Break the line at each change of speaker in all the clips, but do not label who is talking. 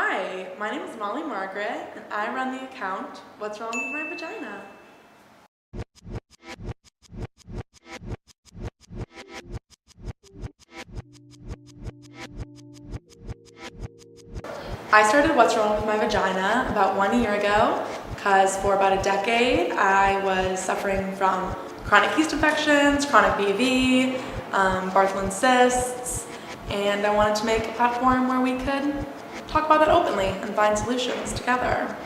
Hi, my name is Molly Margaret, and I run the account What's Wrong with My Vagina? I started What's Wrong with My Vagina about 1 year ago because for about a decade I was suffering from chronic yeast infections, chronic BV, Bartholin cysts, and I wanted to make a platform where we could talk about that openly and find solutions together.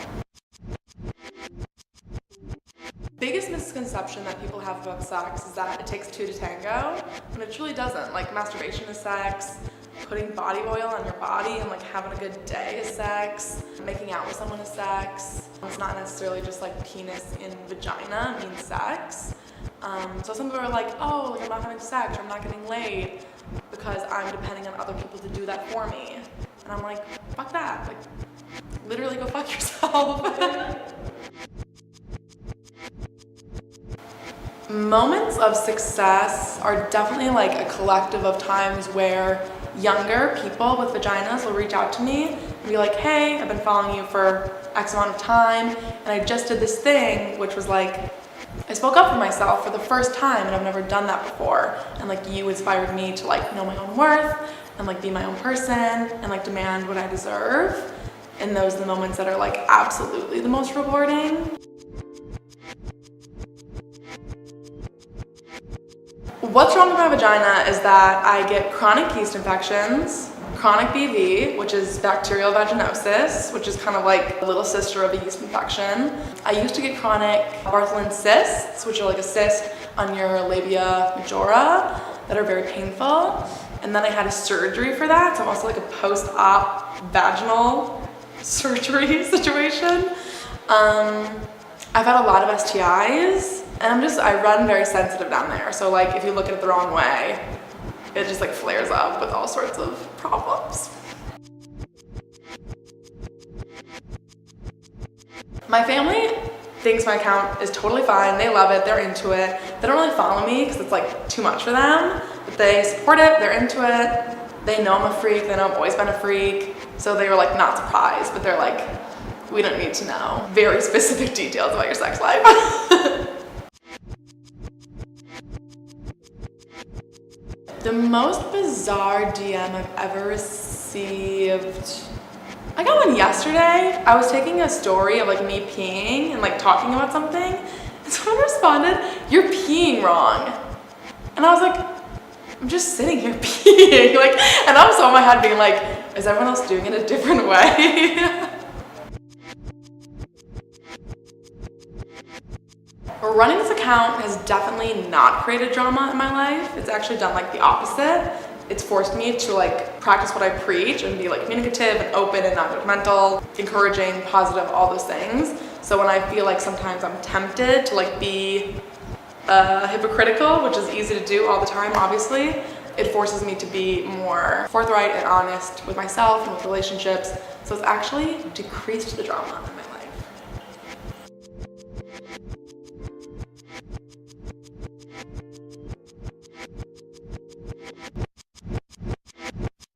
Biggest misconception that people have about sex is that it takes two to tango, and it truly doesn't. Like, masturbation is sex, putting body oil on your body and like having a good day is sex, making out with someone is sex. It's not necessarily just like penis in vagina means sex. So some people are like, oh, like I'm not having sex or I'm not getting laid because I'm depending on other people to do that for me. And I'm like, fuck that. Like, literally go fuck yourself. Moments of success are definitely like a collective of times where younger people with vaginas will reach out to me and be like, hey, I've been following you for X amount of time and I just did this thing, which was like, I spoke up for myself for the first time and I've never done that before, and like you inspired me to like know my own worth and like be my own person and like demand what I deserve. And those are the moments that are like absolutely the most rewarding. What's wrong with my vagina is that I get chronic yeast infections, chronic BV, which is bacterial vaginosis, which is kind of like a little sister of a yeast infection. I used to get chronic Bartholin cysts, which are like a cyst on your labia majora that are very painful. And then I had a surgery for that, so I'm also like a post-op vaginal surgery situation. I've had a lot of STIs. And I run very sensitive down there. So like if you look at it the wrong way, it just like flares up with all sorts of problems. My family thinks my account is totally fine. They love it, they're into it. They don't really follow me because it's like too much for them, but they support it, they're into it. They know I'm a freak, they know I've always been a freak. So they were like not surprised, but they're like, we don't need to know very specific details about your sex life. The most bizarre DM I've ever received, I got one yesterday. I was taking a story of like me peeing and like talking about something, and someone responded, "You're peeing wrong." And I was like, I'm just sitting here peeing. Like, and I was so in my head being like, is everyone else doing it a different way? Running this account has definitely not created drama in my life. It's actually done like the opposite. It's forced me to like practice what I preach and be like communicative and open and non-judgmental, encouraging, positive, all those things. So when I feel like sometimes I'm tempted to like be hypocritical, which is easy to do all the time, obviously, it forces me to be more forthright and honest with myself and with relationships. So it's actually decreased the drama in my life.